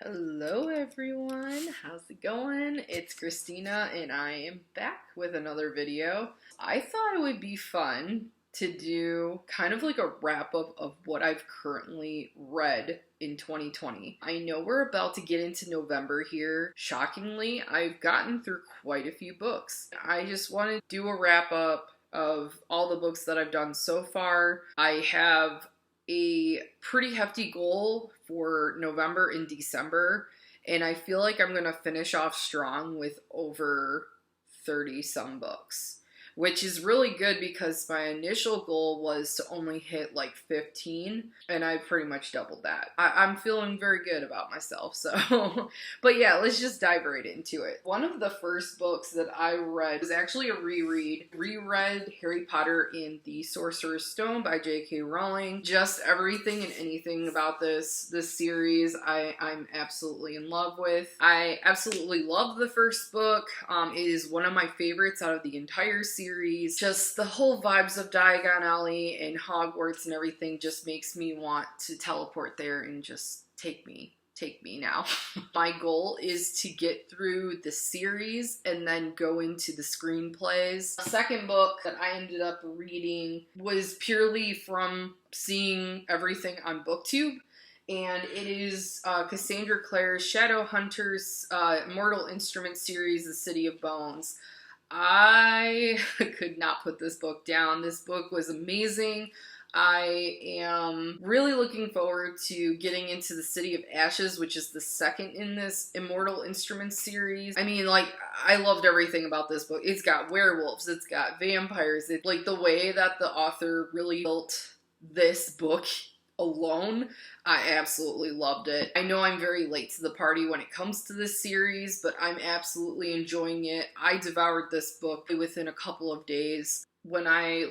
Hello everyone, how's it going? It's Christina and I am back with another video. I thought it would be fun to do kind of like a wrap up of what I've currently read in 2020. I know we're about to get into November here. Shockingly, I've gotten through quite a few books. I just want to do a wrap up of all the books that I've done so far. I have a pretty hefty goal for November and December, and I feel like I'm gonna finish off strong with over 30 some books, which is really good because my initial goal was to only hit like 15, and I pretty much doubled that. I'm feeling very good about myself, so but yeah, let's just dive right into it. One of the first books that I read was actually a reread. Reread Harry Potter and the Sorcerer's Stone by J.K. Rowling. Just everything and anything about this series I'm absolutely in love with. I absolutely love the first book. It is one of my favorites out of the entire series. Just the whole vibes of Diagon Alley and Hogwarts and everything just makes me want to teleport there and just take me now. My goal is to get through the series and then go into the screenplays. The second book that I ended up reading was purely from seeing everything on booktube. And it is Cassandra Clare's Shadowhunters Immortal Instrument series, The City of Bones. I could not put this book down. This book was amazing. I am really looking forward to getting into the City of Ashes, which is the second in this Immortal Instruments series. I mean, like, I loved everything about this book. It's got werewolves, it's got vampires. It's like the way that the author really built this book alone, I absolutely loved it. I know I'm very late to the party when it comes to this series, but I'm absolutely enjoying it. I devoured this book within a couple of days. When I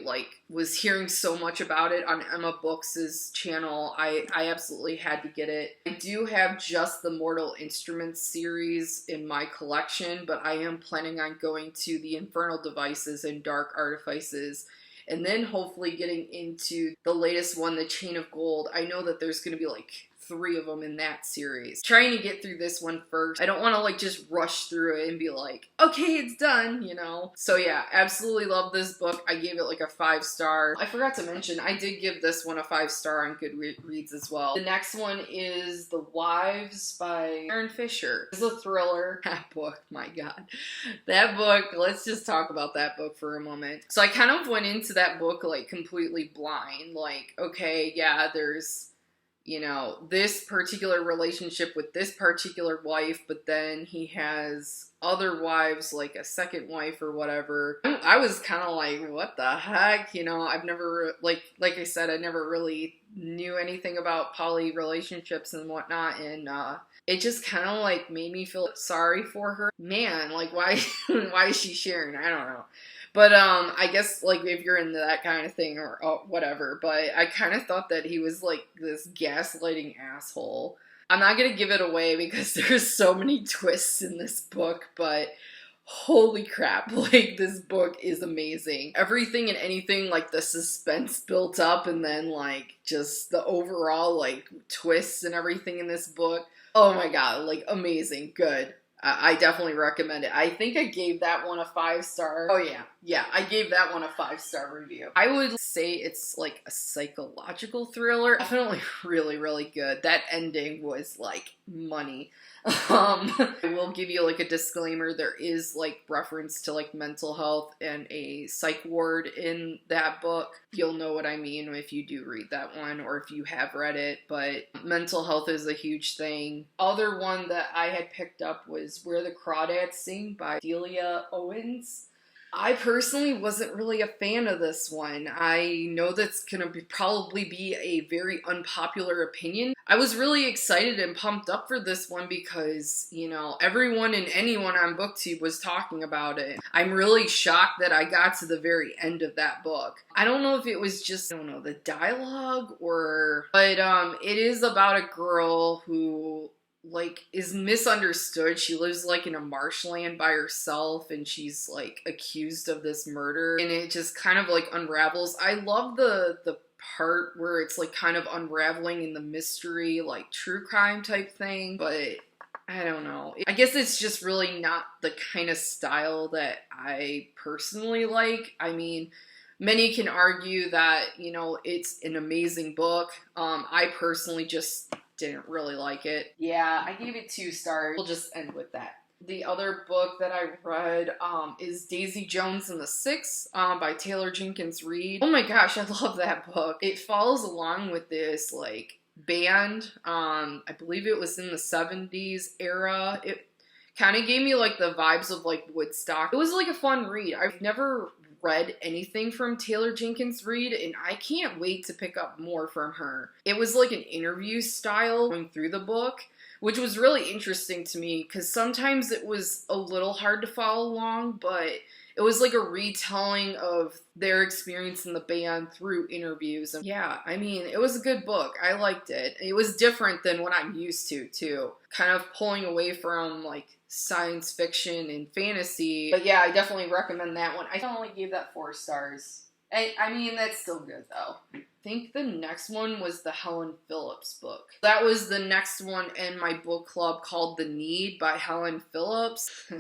was hearing so much about it on Emma Books' channel, I absolutely had to get it. I do have just the Mortal Instruments series in my collection, but I am planning on going to the Infernal Devices and Dark Artifices, and then hopefully getting into the latest one, The Chain of Gold. I know that there's going to be like 3 of them in that series. Trying to get through this one first. I don't want to just rush through it and be like, okay, it's done, you know? So yeah, absolutely love this book. I gave it like a 5-star. I forgot to mention, I did give this one a 5-star on Goodreads as well. The next one is The Wives by Tarryn Fisher. It's a thriller. That book, my God. That book, let's just talk about that book for a moment. So I kind of went into that book completely blind. Okay, yeah, there's, you know, this particular relationship with this particular wife, but then he has other wives, like a second wife or whatever. I was kind of like, what the heck? You know, I've never, like I said, I never really knew anything about poly relationships and whatnot, and it just kind of made me feel sorry for her. Man, why is she sharing? I don't know. But I guess if you're into that kind of thing or whatever, but I kind of thought that he was this gaslighting asshole. I'm not going to give it away because there's so many twists in this book, but holy crap, this book is amazing. Everything and anything, the suspense built up, and then just the overall twists and everything in this book. Oh my God, amazing, good. I definitely recommend it. I think I gave that one a 5-star. Oh yeah, I gave that one a 5-star review. I would say it's a psychological thriller. Definitely really, really good. That ending was money. I will give you a disclaimer. There is reference to mental health and a psych ward in that book. You'll know what I mean if you do read that one or if you have read it, but mental health is a huge thing. Other one that I had picked up was Where the Crawdads Sing by Delia Owens. I personally wasn't really a fan of this one. I know that's gonna probably be a very unpopular opinion. I was really excited and pumped up for this one because, you know, everyone and anyone on BookTube was talking about it. I'm really shocked that I got to the very end of that book. I don't know if it was just, I don't know, the dialogue but it is about a girl who is misunderstood. She lives in a marshland by herself, and she's accused of this murder, and it just kind of unravels. I love the part where it's like kind of unraveling in the mystery, like true crime type thing, but I don't know. I guess it's just really not the kind of style that I personally like. I mean, many can argue that, you know, it's an amazing book. I personally just didn't really like it. Yeah, I gave it 2 stars. We'll just end with that. The other book that I read is Daisy Jones and the Six by Taylor Jenkins Reid. Oh my gosh, I love that book. It follows along with this like band. I believe it was in the 70s era. It kind of gave me like the vibes of like Woodstock. It was like a fun read. I've never read anything from Taylor Jenkins Reid, and I can't wait to pick up more from her. It was like an interview style going through the book, which was really interesting to me because sometimes it was a little hard to follow along, but it was like a retelling of their experience in the band through interviews. And yeah, I mean, it was a good book. I liked it. It was different than what I'm used to, too. Kind of pulling away from, like, science fiction and fantasy. But yeah, I definitely recommend that one. I only gave that 4 stars. I mean, that's still good, though. I think the next one was the Helen Phillips book. That was the next one in my book club called The Need by Helen Phillips.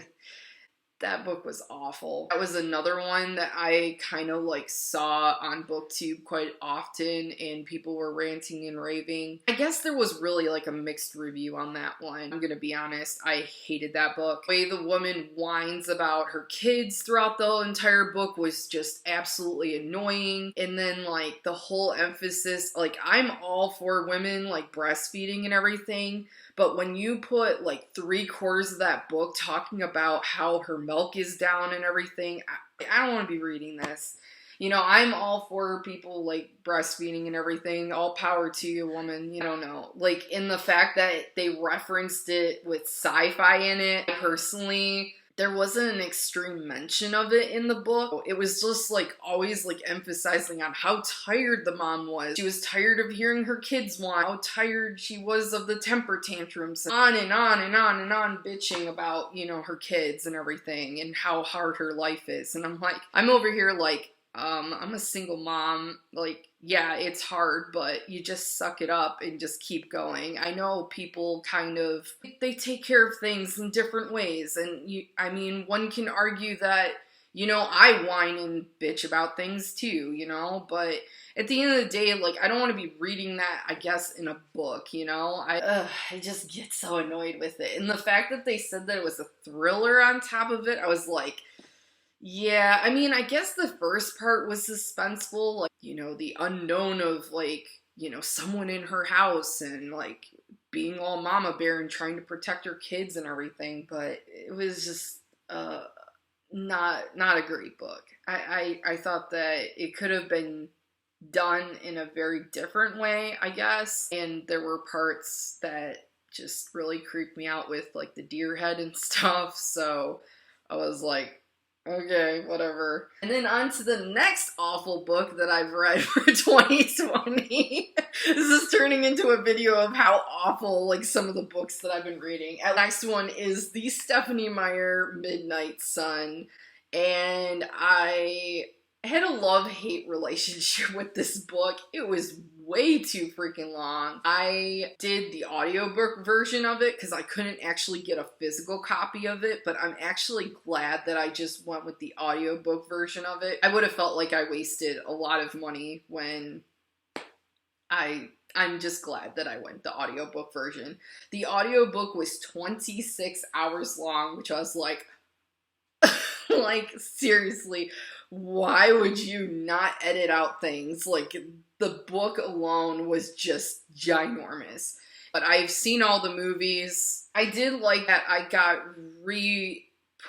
That book was awful. That was another one that I kind of like saw on booktube quite often and people were ranting and raving. I guess there was really like a mixed review on that one. I'm gonna be honest, I hated that book. The way the woman whines about her kids throughout the entire book was just absolutely annoying. And then like the whole emphasis, like I'm all for women like breastfeeding and everything, but when you put like 3/4 of that book talking about how her milk is down and everything, I don't want to be reading this. You know, I'm all for people like breastfeeding and everything. All power to you, woman. You don't know. Like in the fact that they referenced it with sci-fi in it, personally, there wasn't an extreme mention of it in the book. It was just like always like emphasizing on how tired the mom was. She was tired of hearing her kids whine, how tired she was of the temper tantrums, on and on and on and on bitching about, you know, her kids and everything and how hard her life is. And I'm like, I'm over here like, I'm a single mom, like, yeah, it's hard, but you just suck it up and just keep going. I know people kind of, they take care of things in different ways, and I mean, one can argue that, you know, I whine and bitch about things too, you know, but at the end of the day, like, I don't want to be reading that, I guess, in a book, you know? I just get so annoyed with it. And the fact that they said that it was a thriller on top of it, I was like, yeah, I mean, I guess the first part was suspenseful, like, you know, the unknown of, like, you know, someone in her house and, like, being all mama bear and trying to protect her kids and everything, but it was just, not a great book. I thought that it could have been done in a very different way, I guess, and there were parts that just really creeped me out with, like, the deer head and stuff, so I was like, okay, whatever. And then on to the next awful book that I've read for 2020. This is turning into a video of how awful, like, some of the books that I've been reading. And the next one is the Stephenie Meyer Midnight Sun. And I had a love-hate relationship with this book. It was way too freaking long. I did the audiobook version of it because I couldn't actually get a physical copy of it, but I'm actually glad that I just went with the audiobook version of it. I would have felt like I wasted a lot of money when I'm just glad that I went the audiobook version. The audiobook was 26 hours long, which I was like, like, seriously, why would you not edit out things? Like, the book alone was just ginormous. But I've seen all the movies. I did like that I got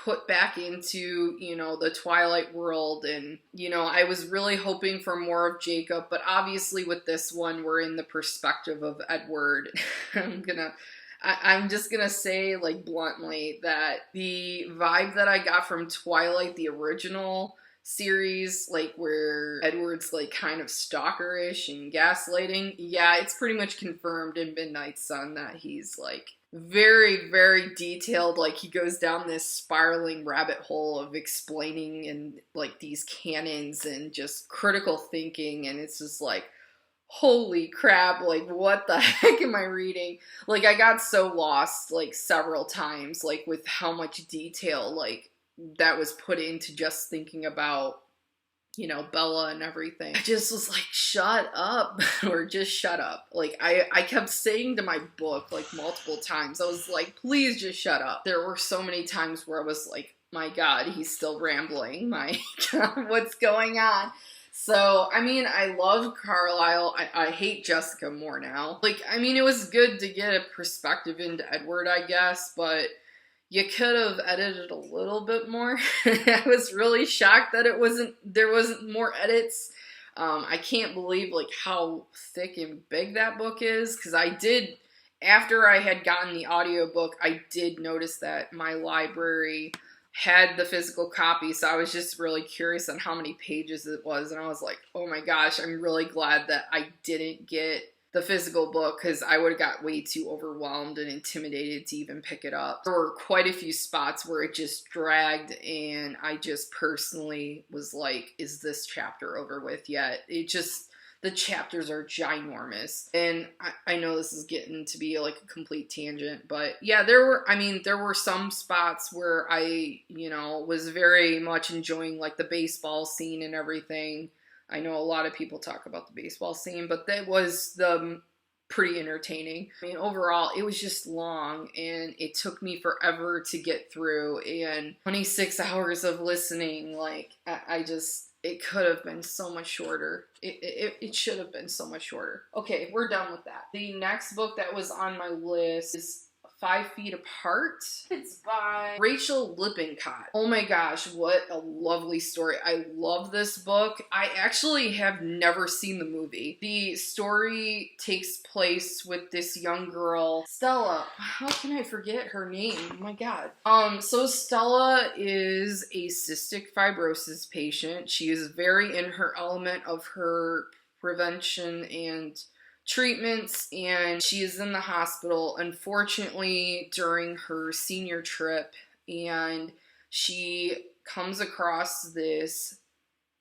put back into, you know, the Twilight world, and, you know, I was really hoping for more of Jacob, but obviously with this one, we're in the perspective of Edward. I'm just gonna say, like, bluntly, that the vibe that I got from Twilight, the original series, like, where Edward's, like, kind of stalkerish and gaslighting, yeah, it's pretty much confirmed in Midnight Sun that he's, like, very, very detailed. Like, he goes down this spiraling rabbit hole of explaining and, like, these canons and just critical thinking, and it's just like, holy crap, like what the heck am I reading? Like I got so lost like several times, like with how much detail like that was put into just thinking about, you know, Bella and everything. I just was like, shut up, or just shut up. Like I kept saying to my book like multiple times, I was like, please just shut up. There were so many times where I was like, my God, he's still rambling. My God, what's going on? So, I mean, I love Carlisle. I hate Jessica more now. Like, I mean, it was good to get a perspective into Edward, I guess, but you could have edited a little bit more. I was really shocked that there wasn't more edits. I can't believe like how thick and big that book is, because I did, after I had gotten the audiobook, I did notice that my library had the physical copy, so I was just really curious on how many pages it was, and I was like, oh my gosh, I'm really glad that I didn't get the physical book, because I would have got way too overwhelmed and intimidated to even pick it up. There were quite a few spots where it just dragged, and I just personally was like, is this chapter over with yet? It just, the chapters are ginormous. And I know this is getting to be like a complete tangent, but yeah, there were some spots where I, you know, was very much enjoying like the baseball scene and everything. I know a lot of people talk about the baseball scene, but that was pretty entertaining. I mean, overall, it was just long, and it took me forever to get through, and 26 hours of listening, like, I just, it could have been so much shorter. It should have been so much shorter. Okay, we're done with that. The next book that was on my list is 5 Feet Apart. It's by Rachel Lippincott. Oh my gosh, what a lovely story. I love this book. I actually have never seen the movie. The story takes place with this young girl, Stella. How can I forget her name? Oh my God. So Stella is a cystic fibrosis patient. She is very in her element of her prevention and treatments, and she is in the hospital, unfortunately, during her senior trip, and she comes across this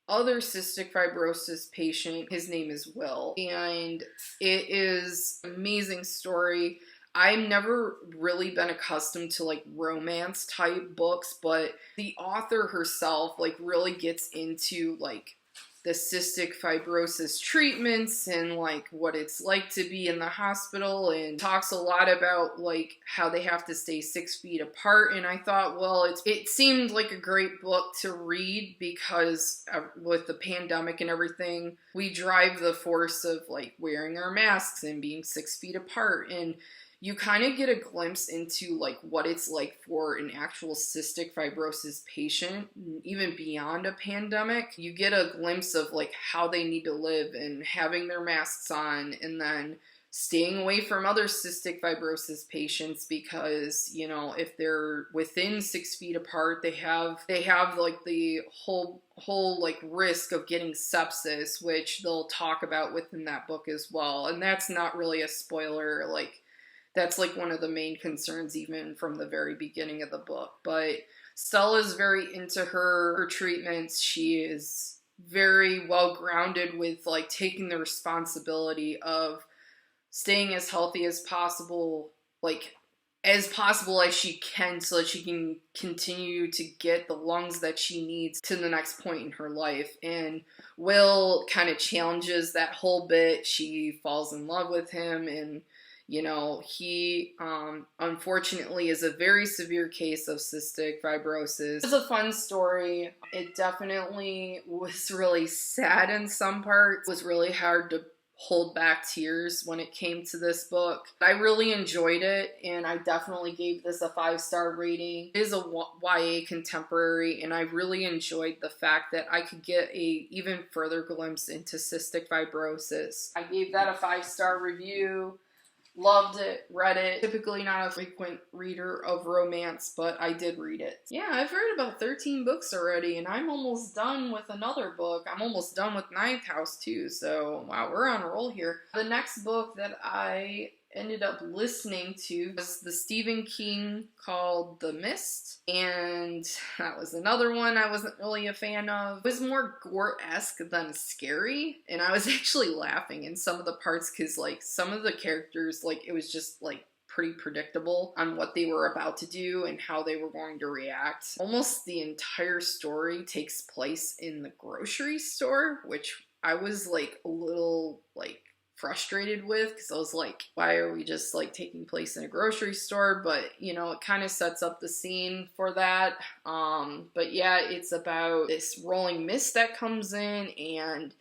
other cystic fibrosis patient. His name is Will, and it is an amazing story. I've never really been accustomed to like romance type books, but the author herself like really gets into like the cystic fibrosis treatments and like what it's like to be in the hospital, and talks a lot about like how they have to stay 6 feet apart. And I thought, well, it seemed like a great book to read, because with the pandemic and everything, we drive the force of like wearing our masks and being 6 feet apart, and you kind of get a glimpse into like what it's like for an actual cystic fibrosis patient, even beyond a pandemic. You get a glimpse of like how they need to live and having their masks on, and then staying away from other cystic fibrosis patients, because, you know, if they're within 6 feet apart, they have like the whole like risk of getting sepsis, which they'll talk about within that book as well. And that's not really a spoiler, like that's like one of the main concerns even from the very beginning of the book. But Stella's very into her treatments. She is very well grounded with like taking the responsibility of staying as healthy as possible, like as possible as she can, so that she can continue to get the lungs that she needs to the next point in her life. And Will kind of challenges that whole bit. She falls in love with him, and you know, he unfortunately is a very severe case of cystic fibrosis. It's a fun story. It definitely was really sad in some parts. It was really hard to hold back tears when it came to this book. I really enjoyed it, and I definitely gave this a 5-star rating. It is a YA contemporary, and I really enjoyed the fact that I could get a even further glimpse into cystic fibrosis. I gave that a 5-star review. Loved it, read it. Typically not a frequent reader of romance, but I did read it. Yeah, I've read about 13 books already, and I'm almost done with another book. I'm almost done with Ninth House too, so wow, we're on a roll here. The next book that I ended up listening to was the Stephen King called The Mist, and that was another one I wasn't really a fan of. It was more gore-esque than scary, and I was actually laughing in some of the parts because like some of the characters, like it was just like pretty predictable on what they were about to do and how they were going to react. Almost the entire story takes place in the grocery store, which I was like a little like frustrated with because I was like, why are we just like taking place in a grocery store? But you know, it kind of sets up the scene for that. But yeah, it's about this rolling mist that comes in, and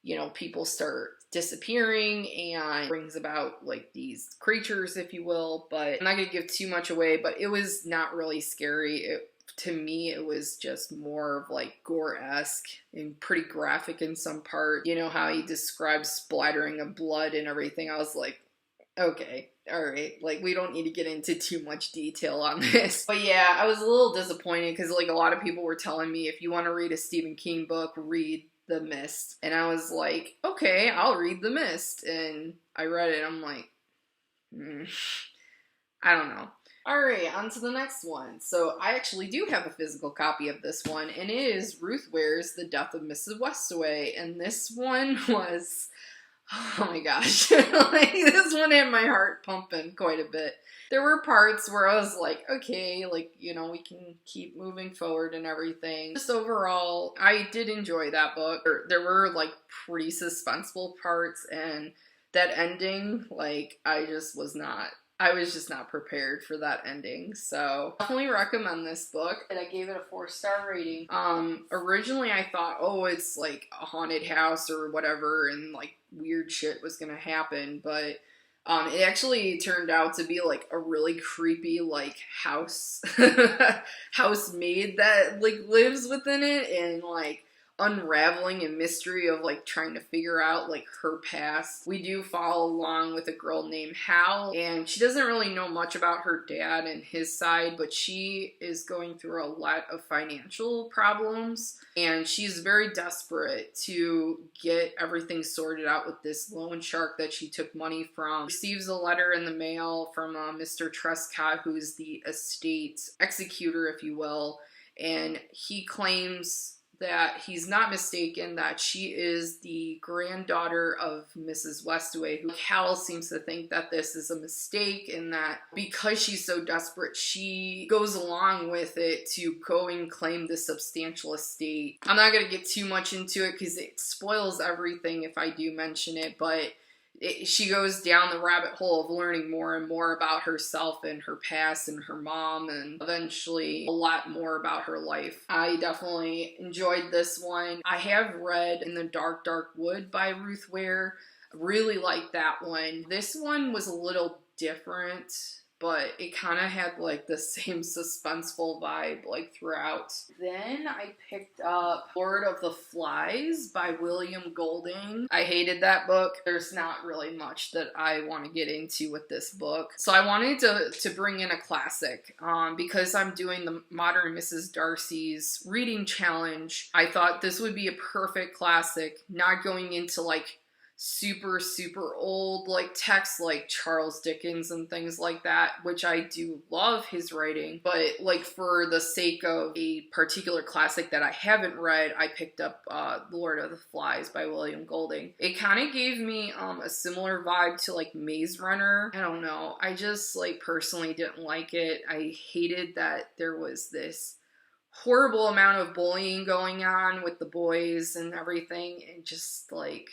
you know, people start disappearing and brings about like these creatures, if you will. But I'm not gonna give too much away, but it was not really scary. To me, it was just more of like gore-esque and pretty graphic in some part. You know how he describes splattering of blood and everything. I was like, okay, all right, like we don't need to get into too much detail on this. But yeah, I was a little disappointed because like a lot of people were telling me if you want to read a Stephen King book, read The Mist. And I was like, okay, I'll read The Mist. And I read it, I'm like, I don't know. Alright, on to the next one. So I actually do have a physical copy of this one, and it is Ruth Ware's The Death of Mrs. Westaway. And this one was, oh my gosh, like this one had my heart pumping quite a bit. There were parts where I was like, okay, like, you know, we can keep moving forward and everything. Just overall, I did enjoy that book. There were like pretty suspenseful parts, and that ending, like, I was just not prepared for that ending. So definitely recommend this book. And I gave it a 4-star rating. Originally I thought, oh, it's like a haunted house or whatever, and like weird shit was gonna happen, but it actually turned out to be like a really creepy like housemaid that like lives within it, and like unraveling a mystery of like trying to figure out like her past. We do follow along with a girl named Hal, and she doesn't really know much about her dad and his side, but she is going through a lot of financial problems, and she's very desperate to get everything sorted out with this loan shark that she took money from. Receives a letter in the mail from Mr. Trescott, who is the estate executor, if you will, and he claims that he's not mistaken, that she is the granddaughter of Mrs. Westaway, who Hal seems to think that this is a mistake, and that because she's so desperate, she goes along with it to go and claim this substantial estate. I'm not going to get too much into it because it spoils everything if I do mention it, but she goes down the rabbit hole of learning more and more about herself and her past and her mom, and eventually a lot more about her life. I definitely enjoyed this one. I have read In the Dark, Dark Wood by Ruth Ware. Really liked that one. This one was a little different, but it kind of had like the same suspenseful vibe like throughout. Then I picked up Lord of the Flies by William Golding. I hated that book. There's not really much that I want to get into with this book. So I wanted to bring in a classic because I'm doing the Modern Mrs. Darcy's reading challenge. I thought this would be a perfect classic, not going into like super old like texts like Charles Dickens and things like that, which I do love his writing, but like for the sake of a particular classic that I haven't read, I picked up Lord of the Flies by William Golding. It kind of gave me a similar vibe to like Maze Runner. I don't know, I just like personally didn't like it. I hated that there was this horrible amount of bullying going on with the boys and everything, and just like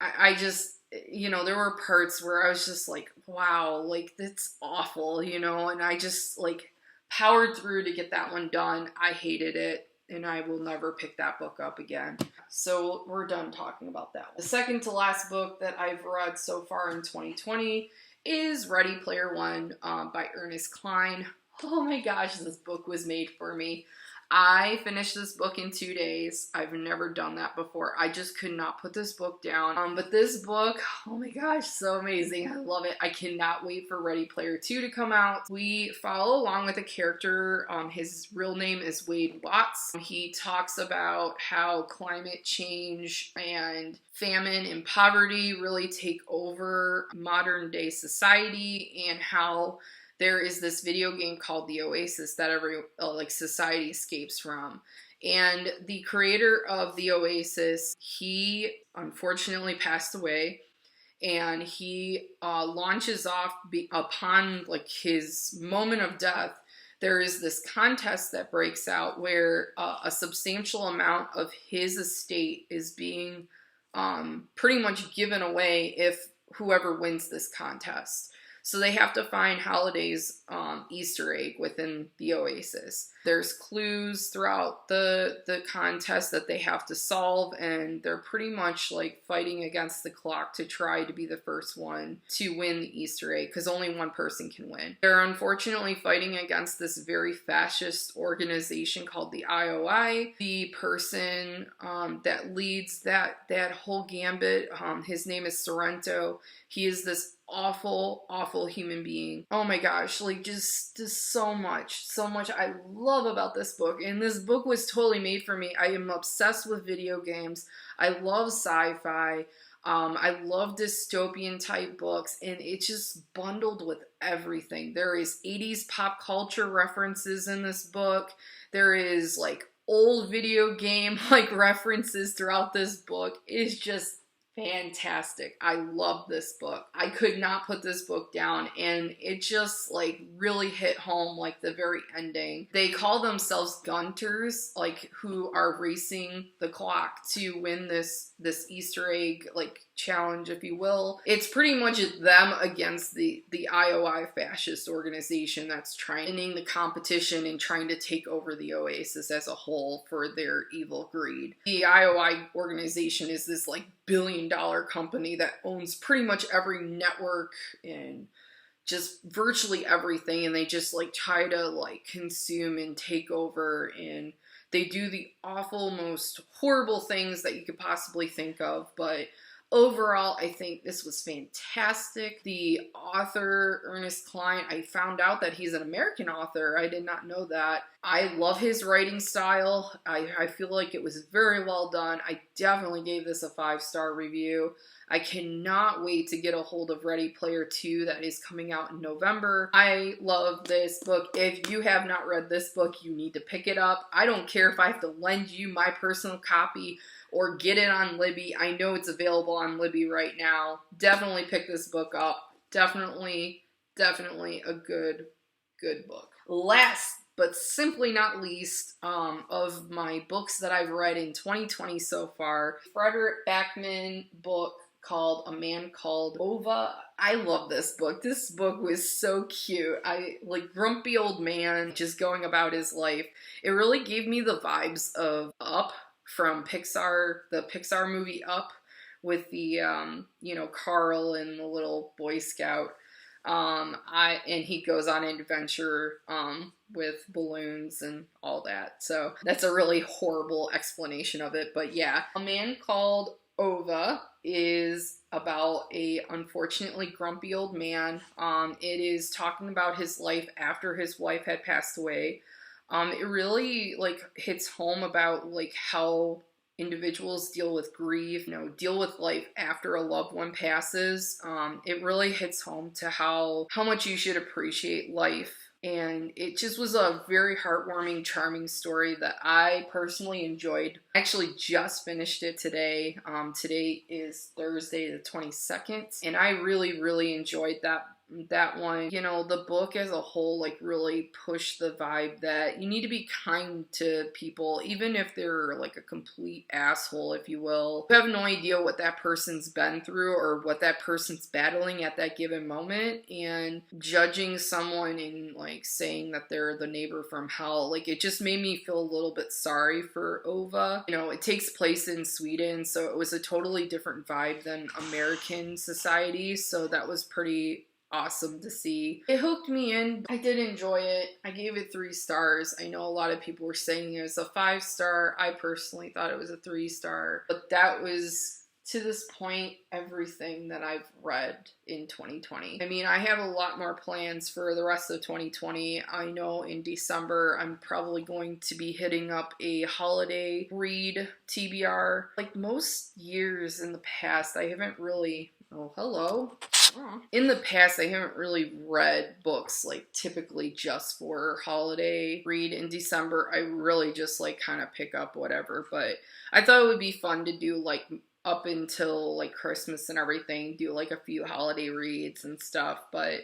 I just, you know, there were parts where I was just like, wow, like, that's awful, you know, and I just, like, powered through to get that one done. I hated it, and I will never pick that book up again. So we're done talking about that one. The second to last book that I've read so far in 2020 is Ready Player One by Ernest Cline. Oh my gosh, this book was made for me. I finished this book in 2 days. I've never done that before. I just could not put this book down. But this book, oh my gosh, so amazing. I love it. I cannot wait for Ready Player 2 to come out. We follow along with a character. His real name is Wade Watts. He talks about how climate change and famine and poverty really take over modern day society, and how there is this video game called The Oasis that every society escapes from. And the creator of The Oasis, he unfortunately passed away, and he launches off upon like his moment of death. There is this contest that breaks out where a substantial amount of his estate is being pretty much given away if whoever wins this contest. So they have to find Holiday's Easter egg within the Oasis. There's clues throughout the contest that they have to solve, and they're pretty much like fighting against the clock to try to be the first one to win the Easter egg, because only one person can win. They're unfortunately fighting against this very fascist organization called the IOI. The person that leads that whole gambit, his name is Sorrento. He is this awful human being. Oh my gosh, like just so much I love about this book. And this book was totally made for me. I am obsessed with video games. I love sci-fi. I love dystopian type books, and it's just bundled with everything. There is 80s pop culture references in this book. There is like old video game like references throughout this book. It's just fantastic. I love this book. I could not put this book down, and it just like really hit home, like the very ending. They call themselves Gunters, like who are racing the clock to win this Easter egg like challenge, if you will. It's pretty much them against the IOI fascist organization that's trying the competition and trying to take over the Oasis as a whole for their evil greed. The IOI organization is this like billion-dollar company that owns pretty much every network and just virtually everything, and they just like try to like consume and take over, and they do the awful, most horrible things that you could possibly think of. But overall, I think this was fantastic. The author, Ernest Cline, I found out that he's an American author. I did not know that. I love his writing style. I feel like it was very well done. I definitely gave this a 5-star review. I cannot wait to get a hold of Ready Player 2 that is coming out in November. I love this book. If you have not read this book, you need to pick it up. I don't care if I have to lend you my personal copy or get it on Libby. I know it's available on Libby right now. Definitely pick this book up. Definitely a good book. Last but simply not least of my books that I've read in 2020 so far, Fredrik Backman book called A Man Called Ova. I love this book. This book was so cute. I like grumpy old man just going about his life. It really gave me the vibes of Up from Pixar, the Pixar movie Up, with the Carl and the little Boy Scout. And he goes on an adventure with balloons and all that. So that's a really horrible explanation of it. But yeah, A Man Called Ova is about a unfortunately grumpy old man. It is talking about his life after his wife had passed away. It really like hits home about like how individuals deal with grief, deal with life after a loved one passes. It really hits home to how much you should appreciate life. And it just was a very heartwarming, charming story that I personally enjoyed. I actually just finished it today. Today is Thursday the 22nd, and I really enjoyed that one. The book as a whole like really pushed the vibe that you need to be kind to people, even if they're like a complete asshole, if you will. You have no idea what that person's been through or what that person's battling at that given moment, and judging someone and like saying that they're the neighbor from hell, like it just made me feel a little bit sorry for Ova. It takes place in Sweden, so it was a totally different vibe than American society, so that was pretty awesome to see. It hooked me in. I did enjoy it. I gave it 3 stars. I know a lot of people were saying it was a 5-star. I personally thought it was a 3-star, but that was, to this point, everything that I've read in 2020. I mean, I have a lot more plans for the rest of 2020. I know in December, I'm probably going to be hitting up a holiday read TBR. Like most years in the past, I haven't really... Oh, hello. In the past, I haven't really read books like typically just for holiday read in December. I really just like kind of pick up whatever, but I thought it would be fun to do like up until like Christmas and everything, do like a few holiday reads and stuff, but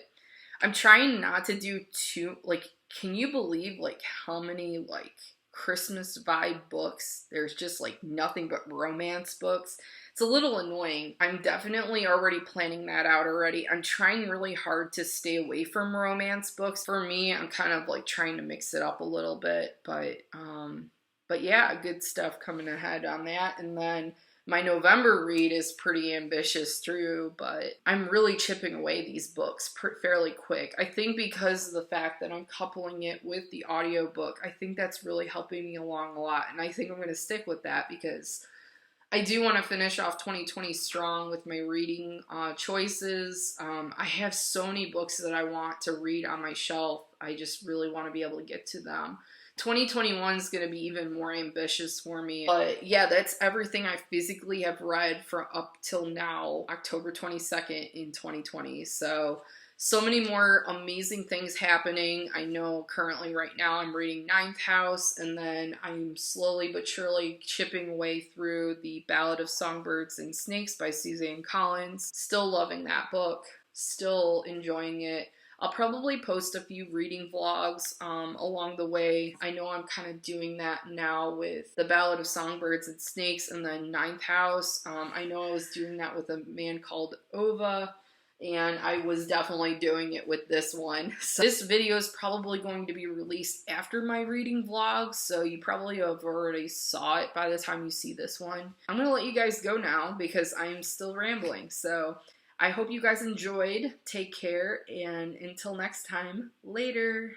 I'm trying not to do too, like, can you believe like how many like Christmas vibe books? There's just like nothing but romance books. It's a little annoying. I'm definitely already planning that out already. I'm trying really hard to stay away from romance books. For me, I'm kind of like trying to mix it up a little bit, but yeah, good stuff coming ahead on that. And then my November read is pretty ambitious through, but I'm really chipping away these books fairly quick. I think because of the fact that I'm coupling it with the audiobook, I think that's really helping me along a lot. And I think I'm going to stick with that because I do want to finish off 2020 strong with my reading choices. I have so many books that I want to read on my shelf. I just really want to be able to get to them. 2021 is going to be even more ambitious for me. But yeah, that's everything I physically have read from up till now, October 22nd in 2020. So many more amazing things happening. I know currently right now I'm reading Ninth House, and then I'm slowly but surely chipping away through The Ballad of Songbirds and Snakes by Suzanne Collins. Still loving that book. Still enjoying it. I'll probably post a few reading vlogs along the way. I know I'm kind of doing that now with The Ballad of Songbirds and Snakes and then Ninth House. I know I was doing that with A Man Called Ova, and I was definitely doing it with this one. So this video is probably going to be released after my reading vlog, so you probably have already saw it by the time you see this one. I'm going to let you guys go now because I'm still rambling, so I hope you guys enjoyed. Take care, and until next time, later.